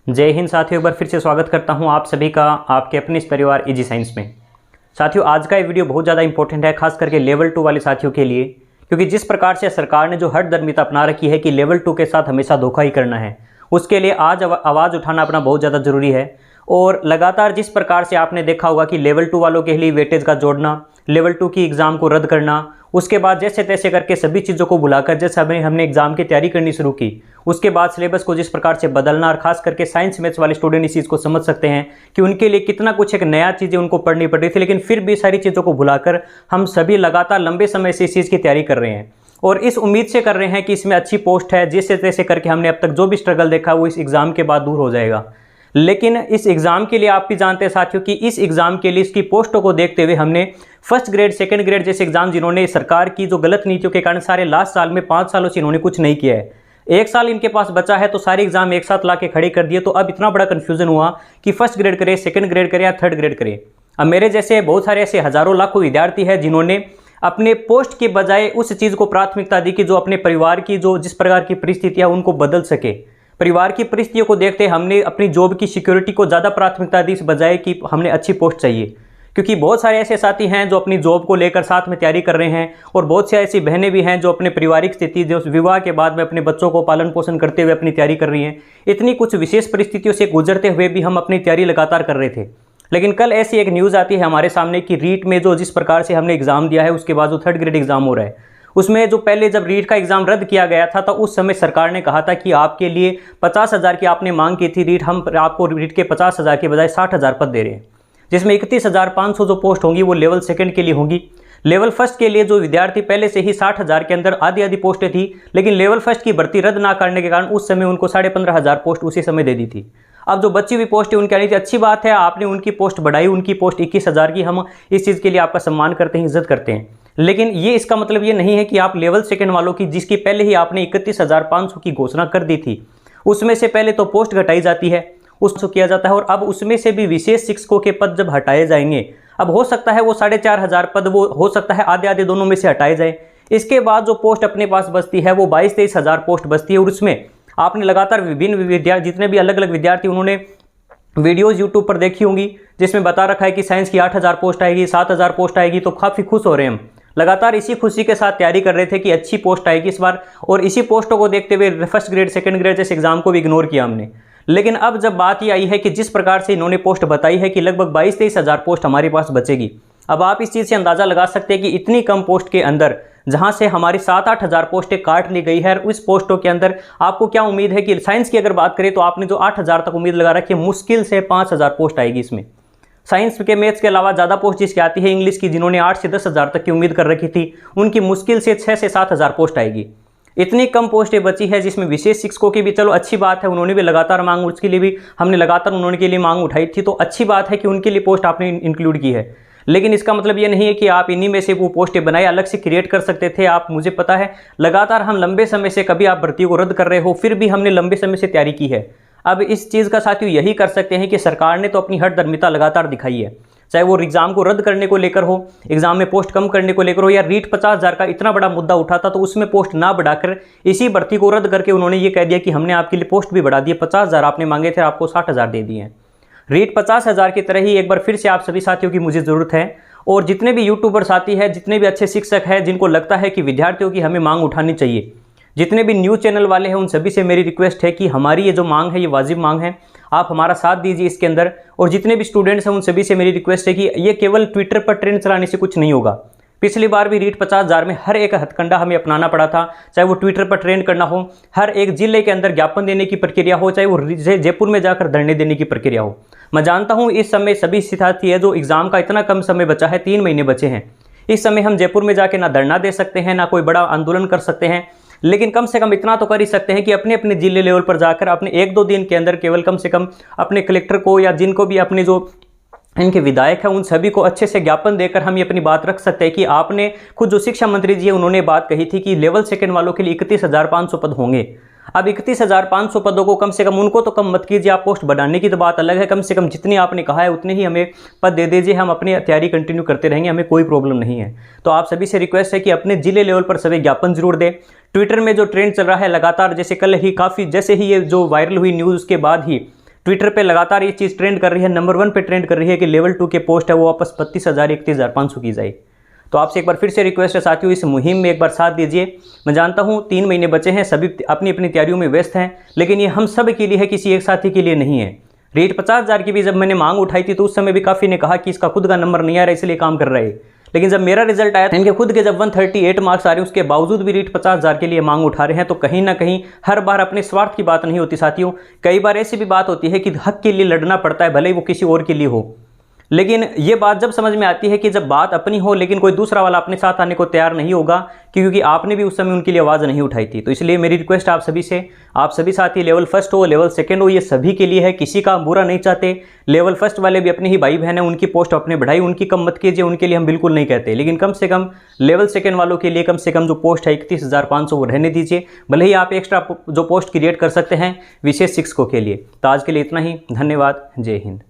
जय हिंद साथियों, एक बार फिर से स्वागत करता हूं आप सभी का आपके अपने इस परिवार इजी साइंस में। साथियों, आज का ये वीडियो बहुत ज़्यादा इंपॉर्टेंट है, खास करके लेवल 2 वाले साथियों के लिए, क्योंकि जिस प्रकार से सरकार ने जो हठधर्मिता अपना रखी है कि लेवल 2 के साथ हमेशा धोखा ही करना है, उसके लिए आज आवाज़ उठाना अपना बहुत ज़्यादा ज़रूरी है। और लगातार जिस प्रकार से आपने देखा होगा कि लेवल 2 वालों के लिए वेटेज का जोड़ना, लेवल 2 की एग्ज़ाम को रद्द करना, उसके बाद जैसे तैसे करके सभी चीज़ों को भुलाकर जैसे हमने एग्ज़ाम की तैयारी करनी शुरू की, उसके बाद सिलेबस को जिस प्रकार से बदलना, और खास करके साइंस मैथ्स वाले स्टूडेंट इस चीज़ को समझ सकते हैं कि उनके लिए कितना कुछ एक नया चीज़ें उनको पढ़नी पड़ रही थी, लेकिन फिर भी सारी चीज़ों को भुलाकर हम सभी लगातार लंबे समय से इस चीज़ की तैयारी कर रहे हैं और इस उम्मीद से कर रहे हैं कि इसमें अच्छी पोस्ट है, जैसे तैसे करके हमने अब तक जो भी स्ट्रगल देखा वो इस एग्ज़ाम के बाद दूर हो जाएगा। लेकिन इस एग्ज़ाम के लिए आप भी जानते हैं साथियों कि इस एग्ज़ाम के लिए इसकी पोस्टों को देखते हुए हमने फर्स्ट ग्रेड, सेकंड ग्रेड जैसे एग्ज़ाम जिन्होंने सरकार की जो गलत नीतियों के कारण सारे लास्ट साल में 5 सालों से इन्होंने कुछ नहीं किया है, एक साल इनके पास बचा है तो सारे एग्ज़ाम एक साथ ला के खड़े कर दिए। तो अब इतना बड़ा कन्फ्यूज़न हुआ कि फर्स्ट ग्रेड करें, सेकंड ग्रेड करें या थर्ड ग्रेड करें। अब मेरे जैसे बहुत सारे ऐसे हज़ारों लाखों विद्यार्थी हैं जिन्होंने अपने पोस्ट के बजाय उस चीज़ को प्राथमिकता दी कि जो अपने परिवार की जो जिस प्रकार की परिस्थितियाँ उनको बदल सके। परिवार की परिस्थितियों को देखते हमने अपनी जॉब की सिक्योरिटी को ज़्यादा प्राथमिकता दी इस बजाय कि हमने अच्छी पोस्ट चाहिए, क्योंकि बहुत सारे ऐसे साथी हैं जो अपनी जॉब को लेकर साथ में तैयारी कर रहे हैं और बहुत सी ऐसी बहनें भी हैं जो अपने पारिवारिक स्थिति, जो विवाह के बाद में अपने बच्चों को पालन पोषण करते हुए अपनी तैयारी कर रही हैं। इतनी कुछ विशेष परिस्थितियों से गुजरते हुए भी हम अपनी तैयारी लगातार कर रहे थे। लेकिन कल ऐसी एक न्यूज़ आती है हमारे सामने कि रीट में जो जिस प्रकार से हमने एग्ज़ाम दिया है उसके बाद जो थर्ड ग्रेड एग्ज़ाम हो रहा है, उसमें जो पहले जब रीट का एग्ज़ाम रद्द किया गया था तो उस समय सरकार ने कहा था कि आपके लिए 50,000 की आपने मांग की थी रीट, हम आपको रीट के 50,000 के बजाय 60,000 पद दे रहे हैं, जिसमें 31,500 जो पोस्ट होंगी वो लेवल सेकंड के लिए होंगी। लेवल फर्स्ट के लिए जो विद्यार्थी पहले से ही 60,000 के अंदर आधी पोस्टें थी, लेकिन लेवल फर्स्ट की भर्ती रद्द ना करने के कारण उस समय उनको 15,500 पोस्ट उसी समय दे दी थी। अब जो बची हुई पोस्ट है उनकी आनी थी, अच्छी बात है आपने उनकी पोस्ट बढ़ाई, उनकी पोस्ट 21,000 की, हम इस चीज़ के लिए आपका सम्मान करते हैं, इज्जत करते हैं। लेकिन ये इसका मतलब ये नहीं है कि आप लेवल सेकंड वालों की, जिसकी पहले ही आपने 31,500 की घोषणा कर दी थी, उसमें से पहले तो पोस्ट घटाई जाती है, उसको किया जाता है, और अब उसमें से भी विशेष शिक्षकों के पद जब हटाए जाएंगे, अब हो सकता है वो 4,500 पद, वो हो सकता है आधे आधे दोनों में से हटाए जाए। इसके बाद जो पोस्ट अपने पास बचती है वो 22-23,000 पोस्ट बचती है, और उसमें आपने लगातार विभिन्न विद्यार्थी, जितने भी अलग अलग विद्यार्थी, उन्होंने वीडियोज़ यूट्यूब पर देखी होंगी जिसमें बता रखा है कि साइंस की 8,000 पोस्ट आएगी, 7,000 पोस्ट आएगी, तो काफ़ी खुश हो रहे हैं हम। लगातार इसी खुशी के साथ तैयारी कर रहे थे कि अच्छी पोस्ट आएगी इस बार, और इसी पोस्टों को देखते हुए फर्स्ट ग्रेड, सेकंड ग्रेड जैसे एग्जाम को भी इग्नोर किया हमने। लेकिन अब जब बात ये आई है कि जिस प्रकार से इन्होंने पोस्ट बताई है कि लगभग 22-23,000 पोस्ट हमारे पास बचेगी, अब आप इस चीज़ से अंदाज़ा लगा सकते हैं कि इतनी कम पोस्ट के अंदर, जहां से हमारी 7-8,000 पोस्टें काट ली गई है, उस पोस्टों के अंदर आपको क्या उम्मीद है कि साइंस की अगर बात करें तो आपने जो 8,000 तक उम्मीद लगा रखी है, मुश्किल से 5,000 पोस्ट आएगी इसमें। साइंस के मैथ्स के अलावा ज़्यादा पोस्ट जिसकी आती है इंग्लिश की, जिन्होंने 8 से 10,000 तक की उम्मीद कर रखी थी, उनकी मुश्किल से 6 से 7,000 पोस्ट आएगी। इतनी कम पोस्टें बची है, जिसमें विशेष शिक्षकों की भी, चलो अच्छी बात है, उन्होंने भी लगातार मांग, उसके लिए भी हमने लगातार उन्होंने के लिए मांग उठाई थी, तो अच्छी बात है कि उनके लिए पोस्ट आपने इंक्लूड की है। लेकिन इसका मतलब ये नहीं है कि आप इन्हीं में से वो पोस्टें बनाए अलग से क्रिएट कर सकते थे आप। मुझे पता है लगातार हम लंबे समय से, कभी आप भर्ती को रद्द कर रहे हो, फिर भी हमने लंबे समय से तैयारी की है। अब इस चीज़ का साथियों यही कर सकते हैं कि सरकार ने तो अपनी हठधर्मिता लगातार दिखाई है, चाहे वो एग्ज़ाम को रद्द करने को लेकर हो, एग्ज़ाम में पोस्ट कम करने को लेकर हो, या रीट 50,000 का इतना बड़ा मुद्दा उठा था तो उसमें पोस्ट ना बढ़ाकर इसी भर्ती को रद्द करके उन्होंने ये कह दिया कि हमने आपके लिए पोस्ट भी बढ़ा दिए, 50,000 आपने मांगे थे, आपको 60,000 दे दिए हैं। रीट 50,000 की तरह ही एक बार फिर से आप सभी साथियों की मुझे ज़रूरत है, और जितने भी यूट्यूबर साथी हैं, जितने भी अच्छे शिक्षक हैं जिनको लगता है कि विद्यार्थियों की हमें मांग उठानी चाहिए, जितने भी न्यूज़ चैनल वाले हैं, उन सभी से मेरी रिक्वेस्ट है कि हमारी ये जो मांग है ये वाजिब मांग है, आप हमारा साथ दीजिए इसके अंदर। और जितने भी स्टूडेंट्स हैं उन सभी से मेरी रिक्वेस्ट है कि ये केवल ट्विटर पर ट्रेंड चलाने से कुछ नहीं होगा। पिछली बार भी रीट 50,000 में हर एक हथकंडा हमें अपनाना पड़ा था, चाहे वो ट्विटर पर ट्रेंड करना हो, हर एक जिले के अंदर ज्ञापन देने की प्रक्रिया हो, चाहे वो जयपुर में जाकर धरने देने की प्रक्रिया हो। मैं जानता हूँ इस समय सभी साथी है जो एग्ज़ाम का इतना कम समय बचा है, 3 महीने बचे हैं, इस समय हम जयपुर में जाके ना धरना दे सकते हैं, ना कोई बड़ा आंदोलन कर सकते हैं, लेकिन कम से कम इतना तो कर ही सकते हैं कि अपने अपने जिले लेवल पर जाकर अपने 1-2 दिन के अंदर केवल कम से कम अपने कलेक्टर को, या जिनको भी अपने जो इनके विधायक हैं, उन सभी को अच्छे से ज्ञापन देकर हम ये अपनी बात रख सकते हैं कि आपने खुद जो शिक्षा मंत्री जी है उन्होंने बात कही थी कि लेवल सेकंड वालों के लिए 31,500 पद होंगे। अब 31,500 पदों को कम से कम, उनको तो कम मत कीजिए आप, पोस्ट बढ़ाने की तो बात अलग है, कम से कम जितनी आपने कहा है उतने ही हमें पद दे दीजिए, हम अपनी तैयारी कंटिन्यू करते रहेंगे, हमें कोई प्रॉब्लम नहीं है। तो आप सभी से रिक्वेस्ट है कि अपने जिले लेवल पर सभी ज्ञापन जरूर दें। ट्विटर में जो ट्रेंड चल रहा है लगातार, जैसे कल ही काफ़ी, जैसे ही ये जो वायरल हुई न्यूज़, उसके बाद ही ट्विटर पे लगातार ये चीज़ ट्रेंड कर रही है, नंबर 1 पे ट्रेंड कर रही है कि लेवल 2 के पोस्ट है वो वापस 32,000 31,500 की जाए। तो आपसे एक बार फिर से रिक्वेस्ट है साथियों, इस मुहिम में एक बार साथ दीजिए। मैं जानता हूँ 3 महीने बचे हैं, सभी अपनी अपनी तैयारियों में व्यस्त हैं, लेकिन ये हम सब के लिए है, किसी एक साथी के लिए नहीं है। रेट 50,000 की भी जब मैंने मांग उठाई थी तो उस समय भी काफ़ी ने कहा कि इसका खुद का नंबर नहीं आ रहा इसलिए काम कर रहे हैं, लेकिन जब मेरा रिजल्ट आया इनके खुद के जब 138 मार्क्स आ रहे हैं उसके बावजूद भी रेट 50,000 के लिए मांग उठा रहे हैं। तो कहीं ना कहीं हर बार अपने स्वार्थ की बात नहीं होती साथियों, कई बार ऐसी भी बात होती है कि हक के लिए लड़ना पड़ता है, भले ही वो किसी और के लिए हो। लेकिन ये बात जब समझ में आती है कि जब बात अपनी हो लेकिन कोई दूसरा वाला अपने साथ आने को तैयार नहीं होगा, क्योंकि आपने भी उस समय उनके लिए आवाज़ नहीं उठाई थी। तो इसलिए मेरी रिक्वेस्ट आप सभी से, आप सभी साथी लेवल फर्स्ट हो लेवल सेकंड हो, ये सभी के लिए है, किसी का बुरा नहीं चाहते। लेवल फर्स्ट वाले भी अपने ही भाई बहन हैं, उनकी पोस्ट अपने बढ़ाई, उनकी कम मत कीजिए, उनके लिए हम बिल्कुल नहीं कहते, लेकिन कम से कम लेवल सेकंड वालों के लिए कम से कम जो पोस्ट है 31,500 वो रहने दीजिए। भले ही आप एक्स्ट्रा जो पोस्ट क्रिएट कर सकते हैं विशेष शिक्षकों के लिए। तो आज के लिए इतना ही, धन्यवाद, जय हिंद।